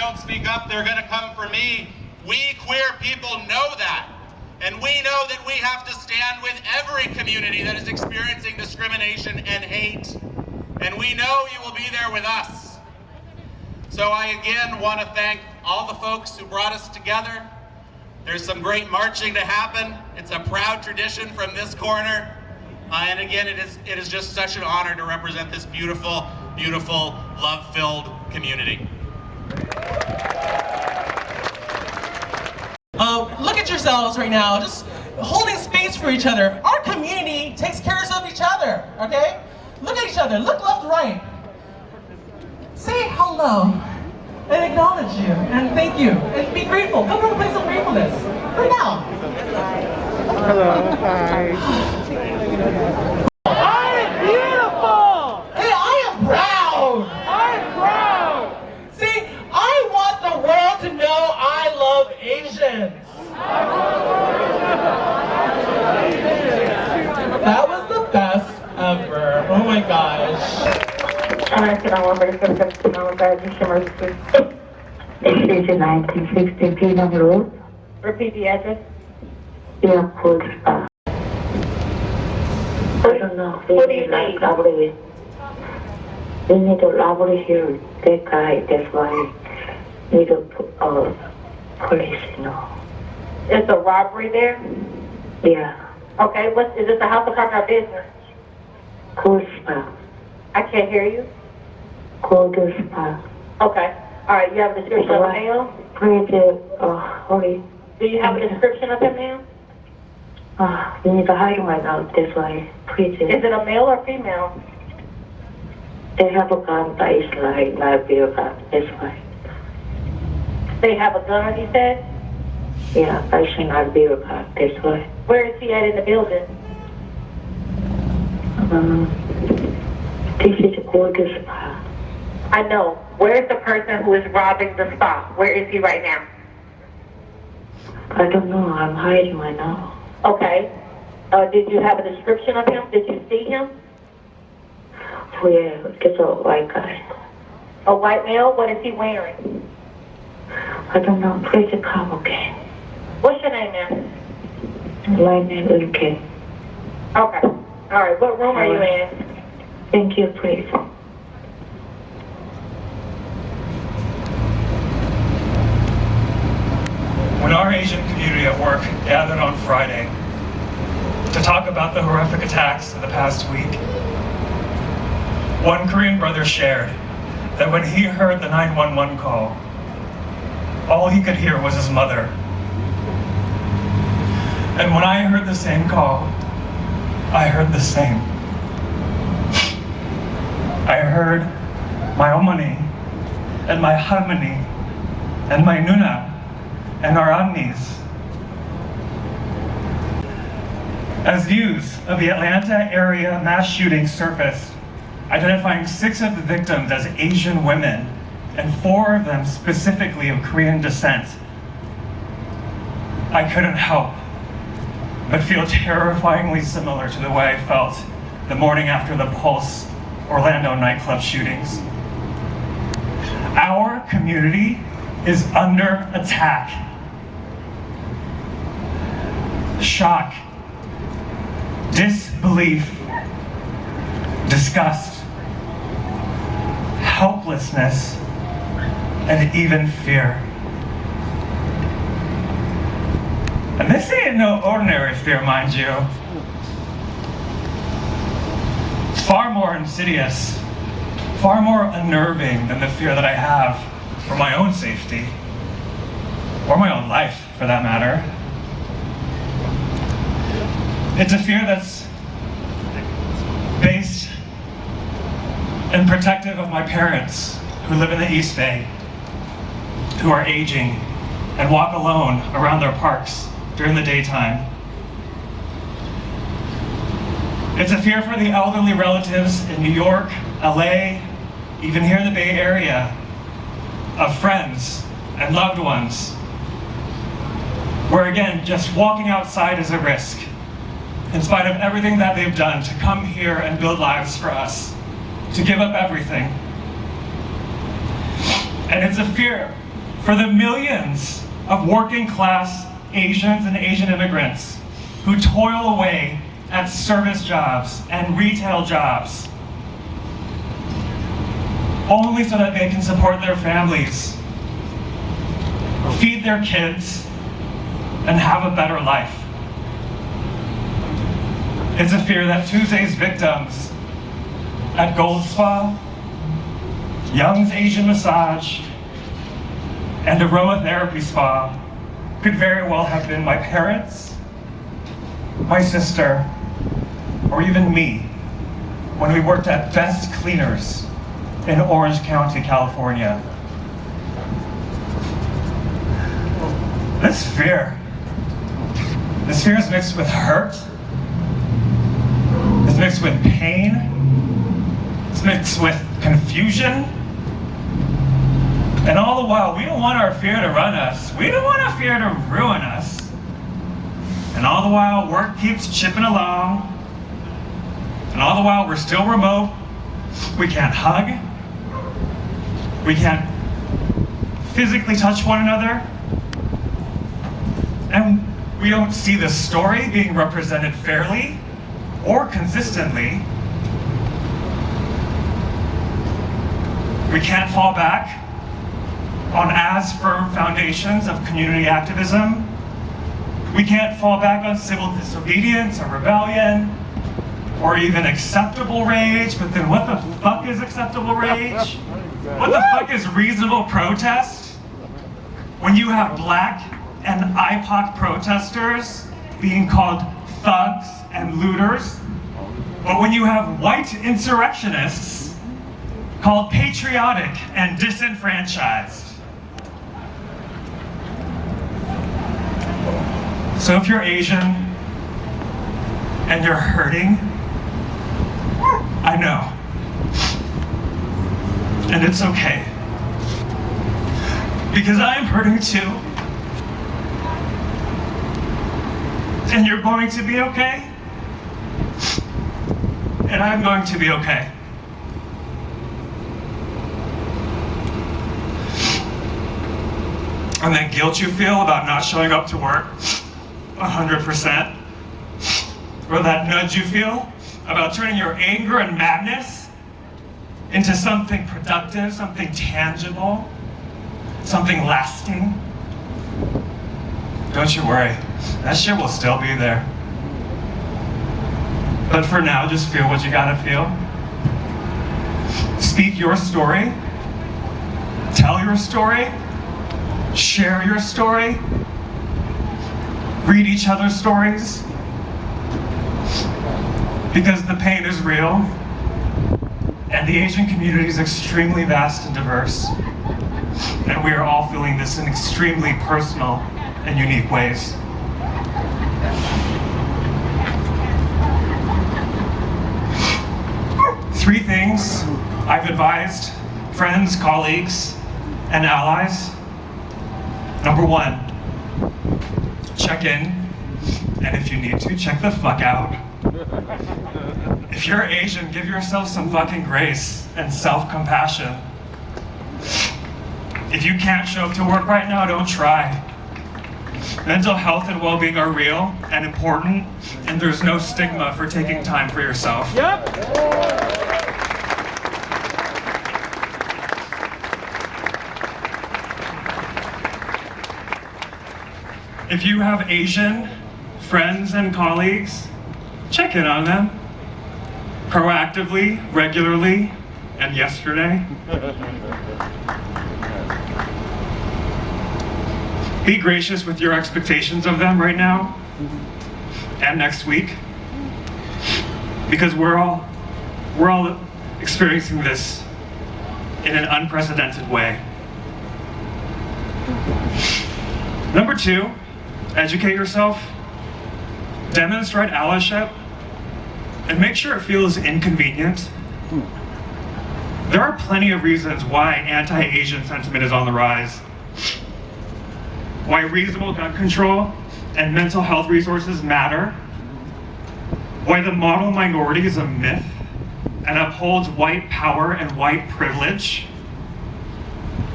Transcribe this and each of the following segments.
don't speak up, they're gonna come for me. We queer people know that. And we know that we have to stand with every community that is experiencing discrimination and hate. And we know you will be there with us. So I again want to thank all the folks who brought us together. There's some great marching to happen. It's a proud tradition from this corner. And again, it is just such an honor to represent this beautiful, beautiful, love-filled community. Look at yourselves right now, just holding space for each other. Our community takes care of each other, okay? Look at each other, look left, right. Say hello and acknowledge you and thank you and be grateful. Come from a place of gratefulness right now. Hello, hi. I am beautiful! Hey, I am proud! I'm proud! See, I want the world to know I love Asians. That was the best ever. Oh my gosh. This is 1960 Freedom Road. Repeat the address. Airport. I don't know. What do you need? Robbery. We need a robbery here. That guy, that's why we need a police, you know. It's a robbery there? Yeah. Okay, is this a house apartment or business? Cold Spa. I can't hear you. Cold Spa. Okay. All right, you have a description of him now? Pretty, holy. Do you have a description of him now? We need to hide right now, that's why. Pretty. Is it a male or female? They have a gun, but it's like not real gun, that's why. They have a gun, you said? Yeah, but it's not real gun, that's why. Where is he at in the building? This is a Cold Spa. I know. Where's the person who is robbing the spa? Where is he right now? I don't know, I'm hiding right now. Okay. Did you have a description of him? Did you see him? Oh yeah, just a white guy. A white male? What is he wearing? I don't know, please come again. What's your name, ma'am? My name is Kim. Okay. All right. What room are you in? Thank you, please. When our Asian community at work gathered on Friday to talk about the horrific attacks of the past week, one Korean brother shared that when he heard the 911 call, all he could hear was his mother. And when I heard the same call, I heard the same. I heard my omani and my harmony and my nuna and our omnis. As news of the Atlanta area mass shooting surfaced, identifying 6 of the victims as Asian women and 4 of them specifically of Korean descent, I couldn't help but feel terrifyingly similar to the way I felt the morning after the Pulse Orlando nightclub shootings. Our community is under attack. Shock, disbelief, disgust, helplessness, and even fear. And this ain't no ordinary fear, mind you. It's far more insidious, far more unnerving than the fear that I have for my own safety, or my own life, for that matter. It's a fear that's based and protective of my parents who live in the East Bay, who are aging and walk alone around their parks during the daytime. It's a fear for the elderly relatives in New York, LA, even here in the Bay Area, of friends and loved ones, where again, just walking outside is a risk, in spite of everything that they've done to come here and build lives for us, to give up everything. And it's a fear for the millions of working class Asians and Asian immigrants who toil away at service jobs and retail jobs, only so that they can support their families, feed their kids, and have a better life. It's a fear that Tuesday's victims at Gold Spa, Young's Asian Massage, and Aromatherapy Spa could very well have been my parents, my sister, or even me when we worked at Best Cleaners in Orange County, California. This fear is mixed with hurt, it's mixed with pain, it's mixed with confusion, and all the while, we don't want our fear to run us. We don't want our fear to ruin us. And all the while, work keeps chipping along. And all the while, we're still remote. We can't hug. We can't physically touch one another. And we don't see the story being represented fairly or consistently. We can't fall back on as firm foundations of community activism. We can't fall back on civil disobedience or rebellion or even acceptable rage, but then what the fuck is acceptable rage? What the fuck is reasonable protest? When you have Black and IPOC protesters being called thugs and looters, but when you have white insurrectionists called patriotic and disenfranchised. So if you're Asian and you're hurting, I know. And it's okay. Because I'm hurting too. And you're going to be okay. And I'm going to be okay. And that guilt you feel about not showing up to work 100%, or that nudge you feel about turning your anger and madness into something productive, something tangible, something lasting. Don't you worry, that shit will still be there. But for now, just feel what you gotta feel. Speak your story, tell your story, share your story, read each other's stories, because the pain is real, and the Asian community is extremely vast and diverse, and we are all feeling this in extremely personal and unique ways. Three things I've advised friends, colleagues, and allies. Number one, check in, and if you need to, check the fuck out. If you're Asian, give yourself some fucking grace and self-compassion. If you can't show up to work right now, don't try. Mental health and well-being are real and important, and there's no stigma for taking time for yourself. Yep. If you have Asian friends and colleagues, check in on them proactively, regularly, and yesterday. Be gracious with your expectations of them right now and next week, because we're all experiencing this in an unprecedented way. Number two, educate yourself, demonstrate allyship, and make sure it feels inconvenient. There are plenty of reasons why anti-Asian sentiment is on the rise, why reasonable gun control and mental health resources matter, why the model minority is a myth and upholds white power and white privilege,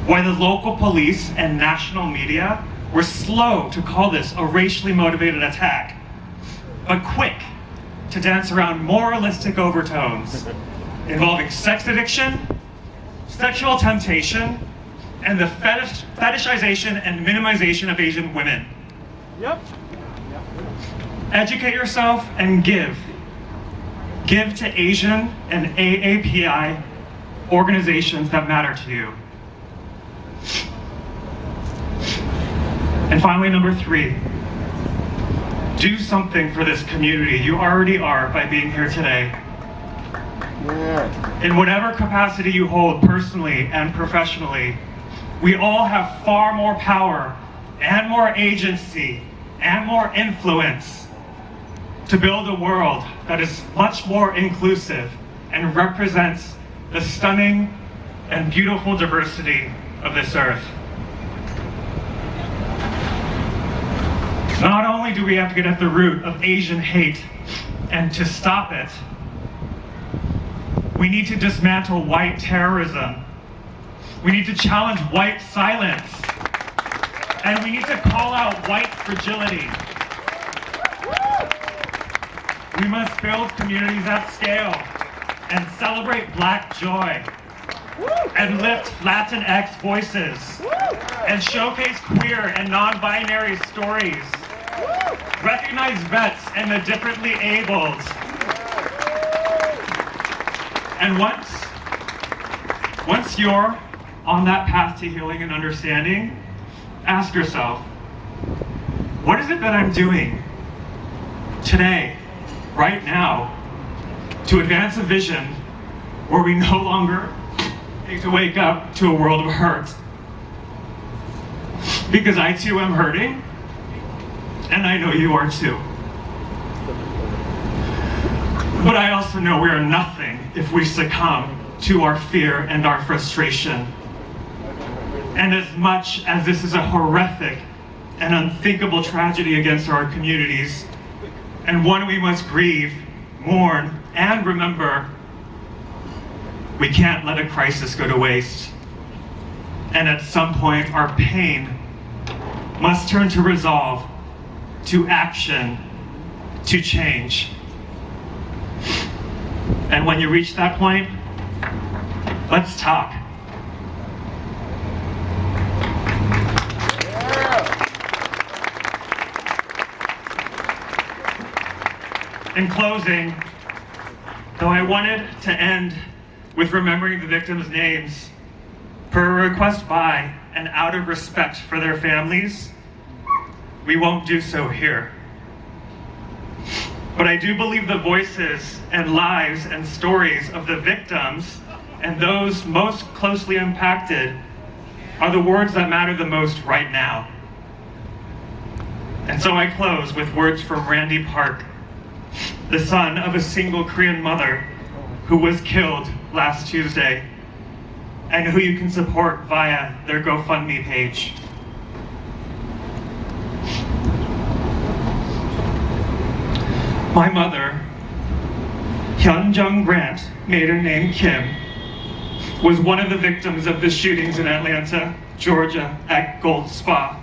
Why the local police and national media were slow to call this a racially motivated attack, but quick to dance around moralistic overtones involving sex addiction, sexual temptation, and the fetishization and minimization of Asian women. Yep. Educate yourself and give. Give to Asian and AAPI organizations that matter to you. And finally, number 3, do something for this community. You already are by being here today. Yeah. In whatever capacity you hold personally and professionally, we all have far more power and more agency and more influence to build a world that is much more inclusive and represents the stunning and beautiful diversity of this earth. Not only do we have to get at the root of Asian hate and to stop it, we need to dismantle white terrorism. We need to challenge white silence. And we need to call out white fragility. We must build communities at scale and celebrate Black joy and lift Latinx voices and showcase queer and non-binary stories. Recognize vets and the differently abled. And once you're on that path to healing and understanding, ask yourself, what is it that I'm doing today, right now, to advance a vision where we no longer need to wake up to a world of hurt? Because I too am hurting, and I know you are too. But I also know we are nothing if we succumb to our fear and our frustration. And as much as this is a horrific and unthinkable tragedy against our communities, and one we must grieve, mourn, and remember, we can't let a crisis go to waste. And at some point, our pain must turn to resolve, to action, to change. And when you reach that point, let's talk. In closing, though I wanted to end with remembering the victims' names, per a request by and out of respect for their families, we won't do so here. But I do believe the voices and lives and stories of the victims and those most closely impacted are the words that matter the most right now. And so I close with words from Randy Park, the son of a single Korean mother who was killed last Tuesday, and who you can support via their GoFundMe page. My mother, Hyun Jung Grant, maiden name Kim, was one of the victims of the shootings in Atlanta, Georgia at Gold Spa.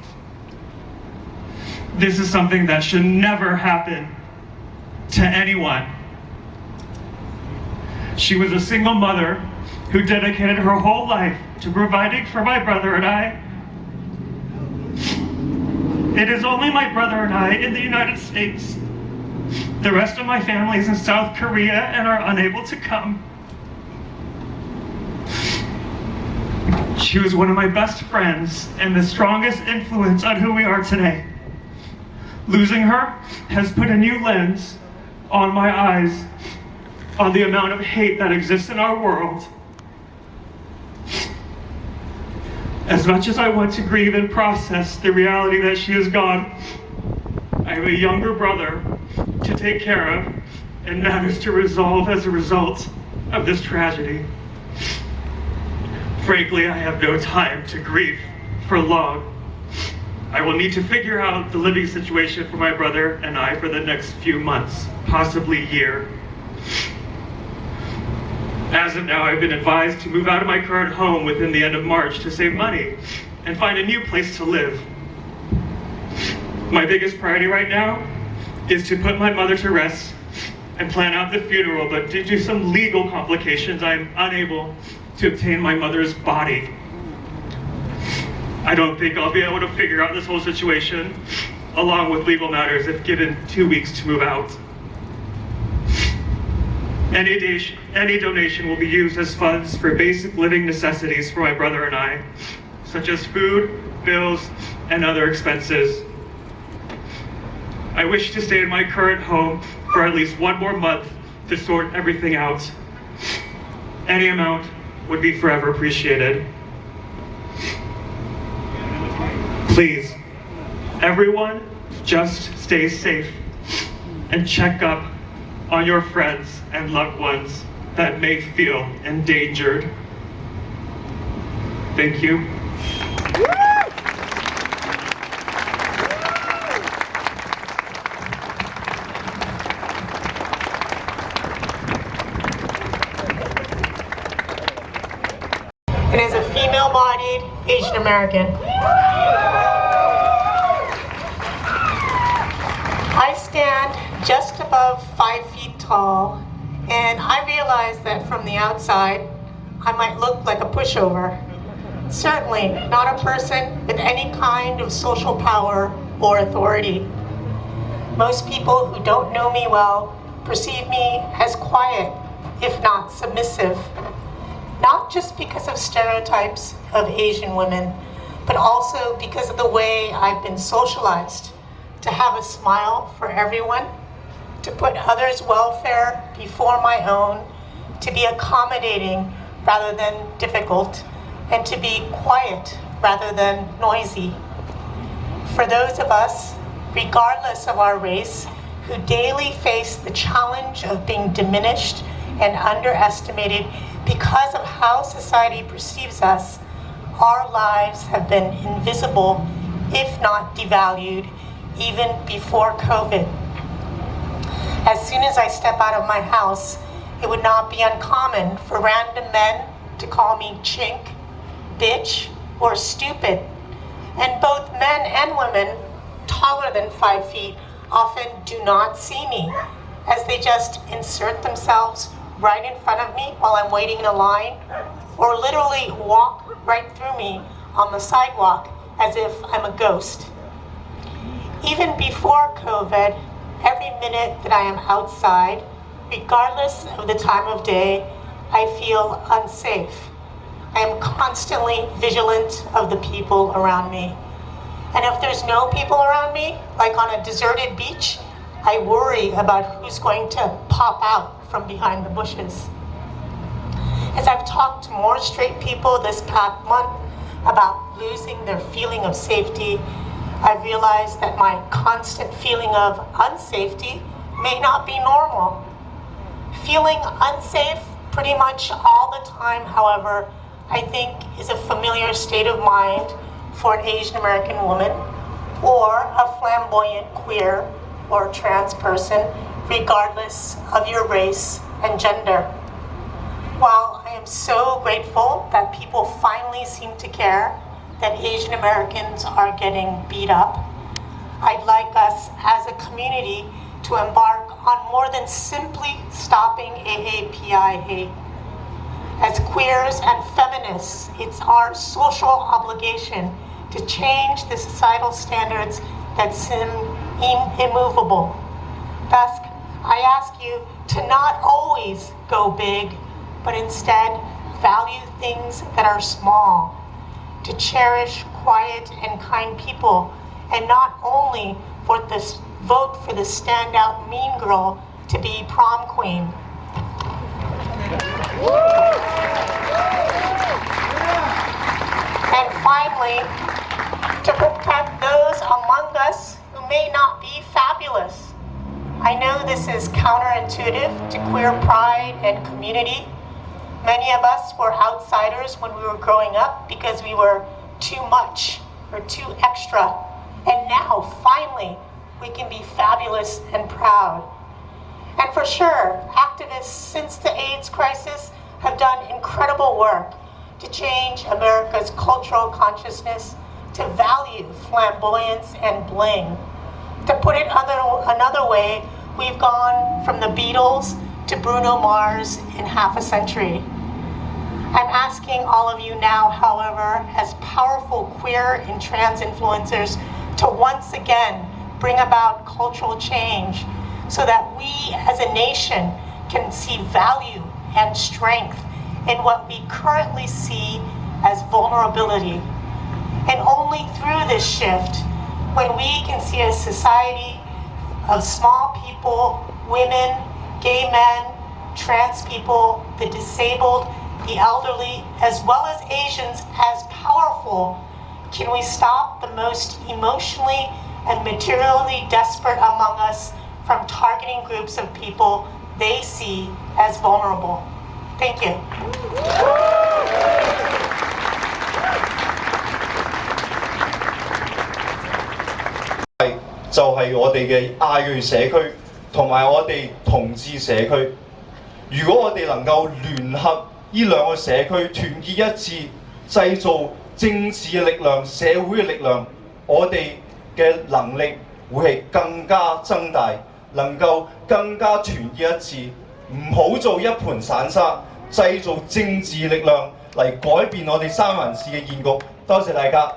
This is something that should never happen to anyone. She was a single mother who dedicated her whole life to providing for my brother and I. It is only my brother and I in the United States. The rest of my family is in South Korea and are unable to come. She was one of my best friends and the strongest influence on who we are today. Losing her has put a new lens on my eyes on the amount of hate that exists in our world. As much as I want to grieve and process the reality that she is gone, I have a younger brother to take care of and matters to resolve as a result of this tragedy. Frankly, I have no time to grieve for long. I will need to figure out the living situation for my brother and I for the next few months, possibly year. As of now, I've been advised to move out of my current home within the end of March to save money and find a new place to live. My biggest priority right now is to put my mother to rest and plan out the funeral, but due to some legal complications, I'm unable to obtain my mother's body. I don't think I'll be able to figure out this whole situation, along with legal matters, if given 2 weeks to move out. Any donation will be used as funds for basic living necessities for my brother and I, such as food, bills, and other expenses. I wish to stay in my current home for at least 1 more month to sort everything out. Any amount would be forever appreciated. Please, everyone, just stay safe and check up on your friends and loved ones that may feel endangered. Thank you. It is a female-bodied Asian American. I stand just above 5 feet tall, and I realize that from the outside, I might look like a pushover. Certainly not a person with any kind of social power or authority. Most people who don't know me well perceive me as quiet, if not submissive. Not just because of stereotypes of Asian women, but also because of the way I've been socialized to have a smile for everyone, to put others' welfare before my own, to be accommodating rather than difficult, and to be quiet rather than noisy. For those of us, regardless of our race, who daily face the challenge of being diminished and underestimated because of how society perceives us, our lives have been invisible, if not devalued, even before COVID. As soon as I step out of my house, it would not be uncommon for random men to call me chink, bitch, or stupid. And both men and women taller than 5 feet often do not see me, as they just insert themselves right in front of me while I'm waiting in a line, or literally walk right through me on the sidewalk as if I'm a ghost. Even before COVID, every minute that I am outside, regardless of the time of day, I feel unsafe. I am constantly vigilant of the people around me. And if there's no people around me, like on a deserted beach, I worry about who's going to pop out from behind the bushes. As I've talked to more straight people this past month about losing their feeling of safety, I've realized that my constant feeling of unsafety may not be normal. Feeling unsafe pretty much all the time, however, I think is a familiar state of mind for an Asian American woman or a flamboyant queer or trans person, regardless of your race and gender. While I am so grateful that people finally seem to care that Asian Americans are getting beat up, I'd like us as a community to embark on more than simply stopping AAPI hate. As queers and feminists, it's our social obligation to change the societal standards that seem immovable. Thus, I ask you to not always go big, but instead value things that are small, to cherish quiet and kind people, and not only vote for the standout mean girl to be prom queen. And finally, to protect those among us who may not be fabulous. I know this is counterintuitive to queer pride and community. Many of us were outsiders when we were growing up because we were too much or too extra. And now, finally, we can be fabulous and proud. And for sure, activists since the AIDS crisis have done incredible work to change America's cultural consciousness to value flamboyance and bling. To put it another way, we've gone from the Beatles to Bruno Mars in half a century. I'm asking all of you now, however, as powerful queer and trans influencers, to once again bring about cultural change so that we as a nation can see value and strength in what we currently see as vulnerability. And only through this shift, when we can see a society of small people, women, gay men, trans people, the disabled, the elderly, as well as Asians as powerful, can we stop the most emotionally and materially desperate among us from targeting groups of people they see as vulnerable? Thank you. 就係我哋嘅亞裔社區同埋我哋同志社區。如果我哋能夠聯合呢兩個社區團結一致，製造政治嘅力量、社會嘅力量，我哋嘅能力會係更加增大，能夠更加團結一致，唔好做一盤散沙，製造政治力量嚟改變我哋三藩市嘅現局。多謝大家。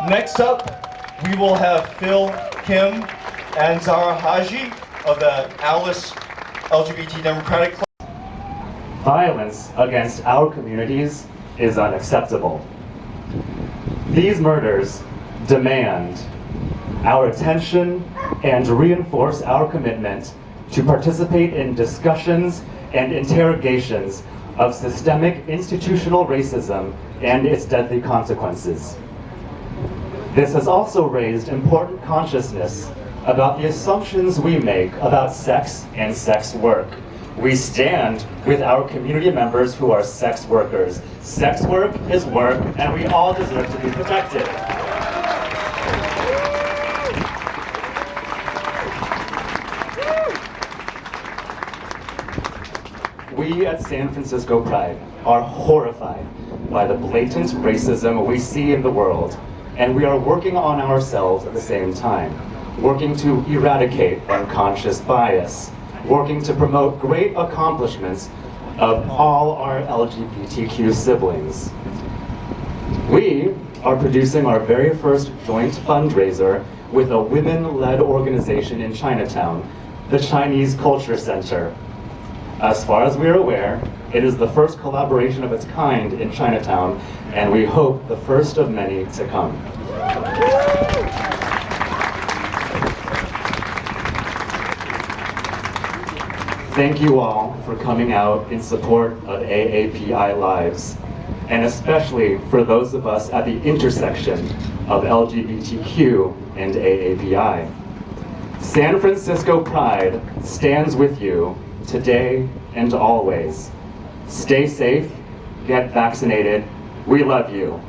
Next up, we will have Phil, Kim, and Zara Haji of the Alice LGBT Democratic Club. Violence against our communities is unacceptable. These murders demand our attention and reinforce our commitment to participate in discussions and interrogations of systemic institutional racism and its deadly consequences. This has also raised important consciousness about the assumptions we make about sex and sex work. We stand with our community members who are sex workers. Sex work is work, and we all deserve to be protected. We at San Francisco Pride are horrified by the blatant racism we see in the world, and we are working on ourselves at the same time, working to eradicate unconscious bias, working to promote great accomplishments of all our LGBTQ siblings. We are producing our very first joint fundraiser with a women-led organization in Chinatown, the Chinese Culture Center. As far as we are aware, it is the first collaboration of its kind in Chinatown, and we hope the first of many to come. Thank you all for coming out in support of AAPI Lives, and especially for those of us at the intersection of LGBTQ and AAPI. San Francisco Pride stands with you today and always. Stay safe, get vaccinated, we love you.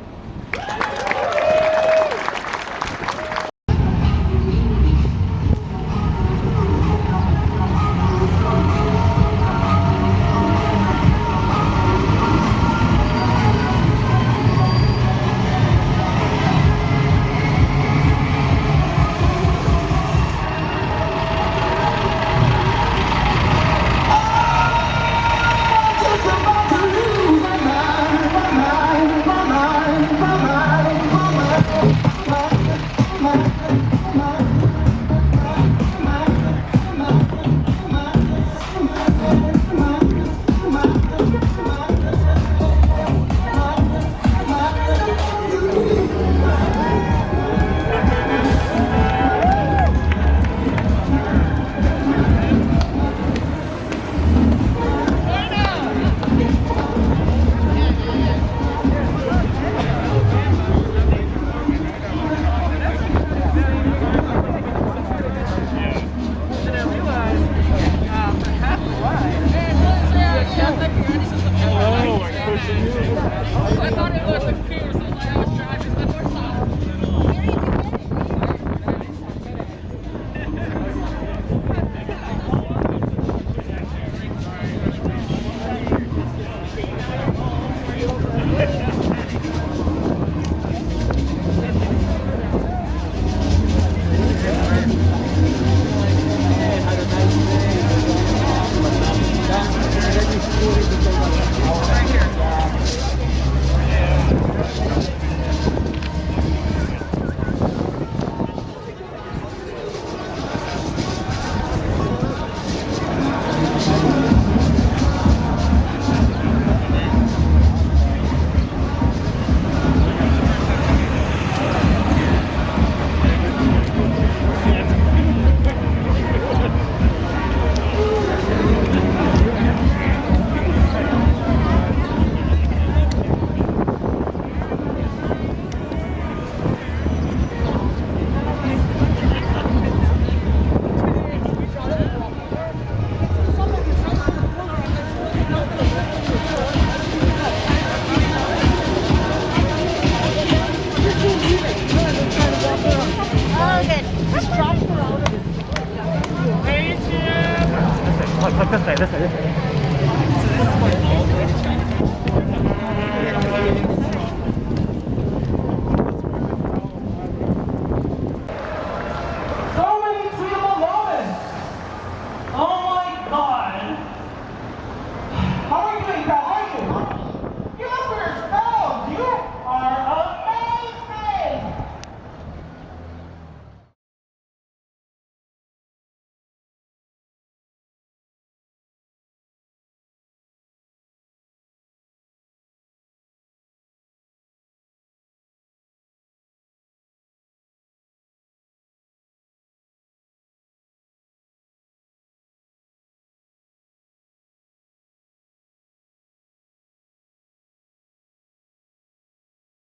side, this side, this side.